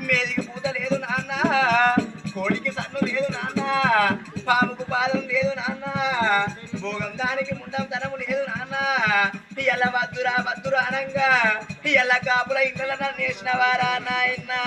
మేదికి పూత లేదు నాన్న కోడికి సన్ను లేదు నాన్న పాముకు పాదం లేదు నాన్న భోగం దానికి ముండం తనము లేదు నాన్న ఎలా వద్దురా వద్దురా అనంగా ఎలా కాపుల ఇంట్లో నన్ను వేసినవారా నాయన్నా